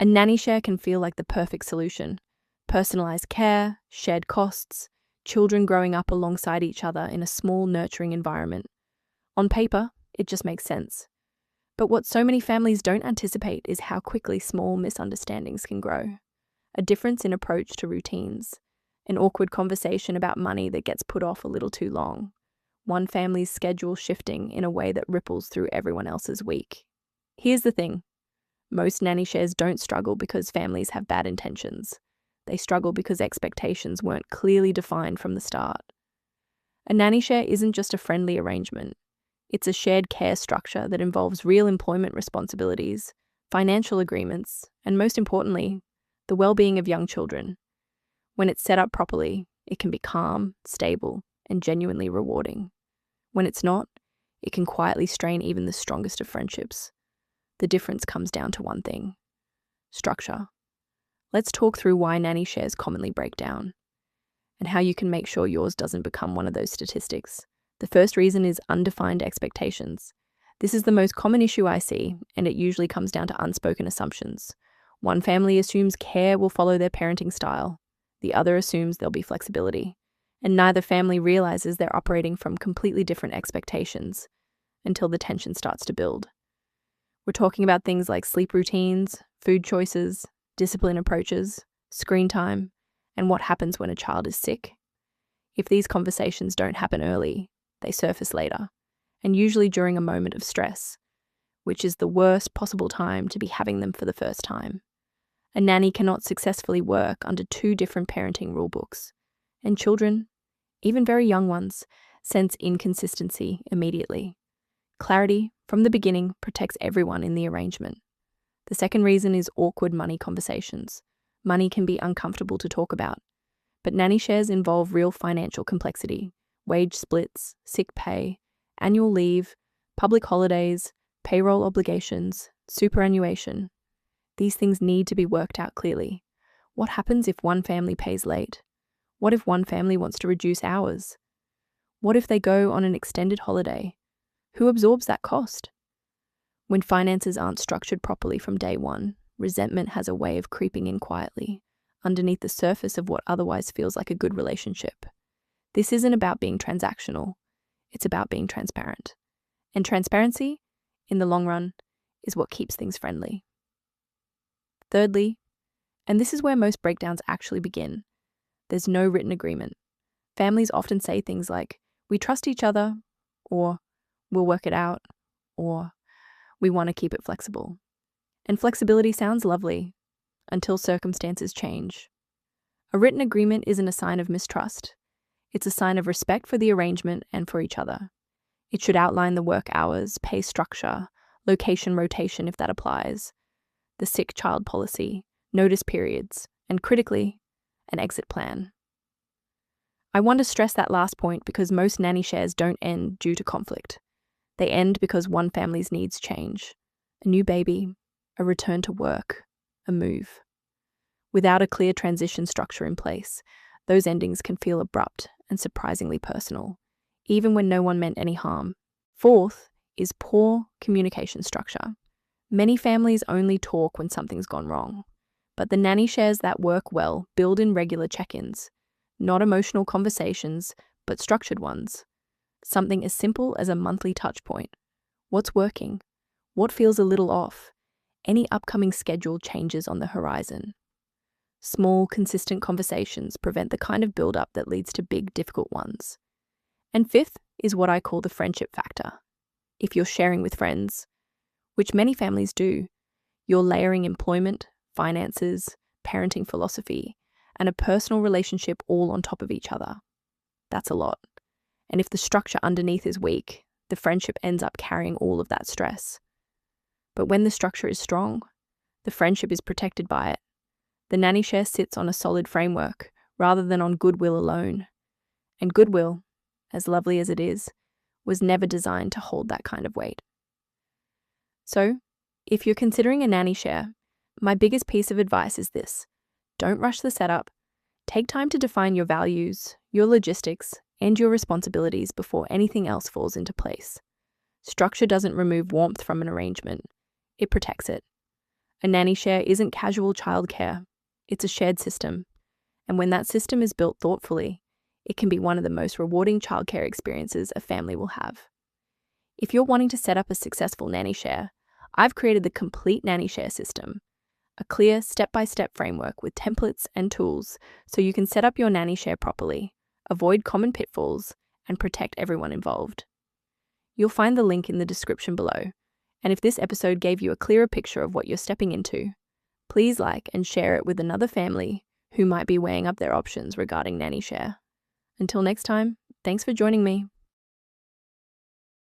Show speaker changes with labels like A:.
A: A nanny share can feel like the perfect solution. Personalised care, shared costs, children growing up alongside each other in a small, nurturing environment. On paper, it just makes sense. But what so many families don't anticipate is how quickly small misunderstandings can grow. A difference in approach to routines, an awkward conversation about money that gets put off a little too long, one family's schedule shifting in a way that ripples through everyone else's week. Here's the thing. Most nanny shares don't struggle because families have bad intentions. They struggle because expectations weren't clearly defined from the start. A nanny share isn't just a friendly arrangement. It's a shared care structure that involves real employment responsibilities, financial agreements, and most importantly, the well-being of young children. When it's set up properly, it can be calm, stable, and genuinely rewarding. When it's not, it can quietly strain even the strongest of friendships. The difference comes down to one thing: structure. Let's talk through why nanny shares commonly break down, and how you can make sure yours doesn't become one of those statistics. The first reason is undefined expectations. This is the most common issue I see, and it usually comes down to unspoken assumptions. One family assumes care will follow their parenting style. The other assumes there'll be flexibility. And neither family realizes they're operating from completely different expectations until the tension starts to build. We're talking about things like sleep routines, food choices, discipline approaches, screen time, and what happens when a child is sick. If these conversations don't happen early, they surface later, and usually during a moment of stress, which is the worst possible time to be having them for the first time. A nanny cannot successfully work under two different parenting rulebooks, and children, even very young ones, sense inconsistency immediately. Clarity from the beginning protects everyone in the arrangement. The second reason is awkward money conversations. Money can be uncomfortable to talk about, but nanny shares involve real financial complexity: wage splits, sick pay, annual leave, public holidays, payroll obligations, superannuation. These things need to be worked out clearly. What happens if one family pays late? What if one family wants to reduce hours? What if they go on an extended holiday? Who absorbs that cost? When finances aren't structured properly from day one, resentment has a way of creeping in quietly, underneath the surface of what otherwise feels like a good relationship. This isn't about being transactional, it's about being transparent. And transparency, in the long run, is what keeps things friendly. Thirdly, and this is where most breakdowns actually begin, there's no written agreement. Families often say things like, "We trust each other," or "We'll work it out," or "We want to keep it flexible." And flexibility sounds lovely until circumstances change. A written agreement isn't a sign of mistrust. It's a sign of respect for the arrangement and for each other. It should outline the work hours, pay structure, location rotation if that applies, the sick child policy, notice periods, and critically, an exit plan. I want to stress that last point because most nanny shares don't end due to conflict. They end because one family's needs change. A new baby, a return to work, a move. Without a clear transition structure in place, those endings can feel abrupt and surprisingly personal, even when no one meant any harm. Fourth is poor communication structure. Many families only talk when something's gone wrong, but the nanny shares that work well build in regular check-ins, not emotional conversations, but structured ones. Something as simple as a monthly touch point. What's working? What feels a little off? Any upcoming schedule changes on the horizon. Small, consistent conversations prevent the kind of build-up that leads to big, difficult ones. And fifth is what I call the friendship factor. If you're sharing with friends, which many families do, you're layering employment, finances, parenting philosophy, and a personal relationship all on top of each other. That's a lot. And if the structure underneath is weak, the friendship ends up carrying all of that stress. But when the structure is strong, the friendship is protected by it. The nanny share sits on a solid framework rather than on goodwill alone. And goodwill, as lovely as it is, was never designed to hold that kind of weight. So, if you're considering a nanny share, my biggest piece of advice is this: don't rush the setup. Take time to define your values, your logistics, and your responsibilities before anything else falls into place. Structure doesn't remove warmth from an arrangement, it protects it. A nanny share isn't casual childcare, it's a shared system. And when that system is built thoughtfully, it can be one of the most rewarding childcare experiences a family will have. If you're wanting to set up a successful nanny share, I've created the Complete Nanny Share System, a clear step-by-step framework with templates and tools so you can set up your nanny share properly, avoid common pitfalls, and protect everyone involved. You'll find the link in the description below, and if this episode gave you a clearer picture of what you're stepping into, please like and share it with another family who might be weighing up their options regarding nanny share. Until next time, thanks for joining me.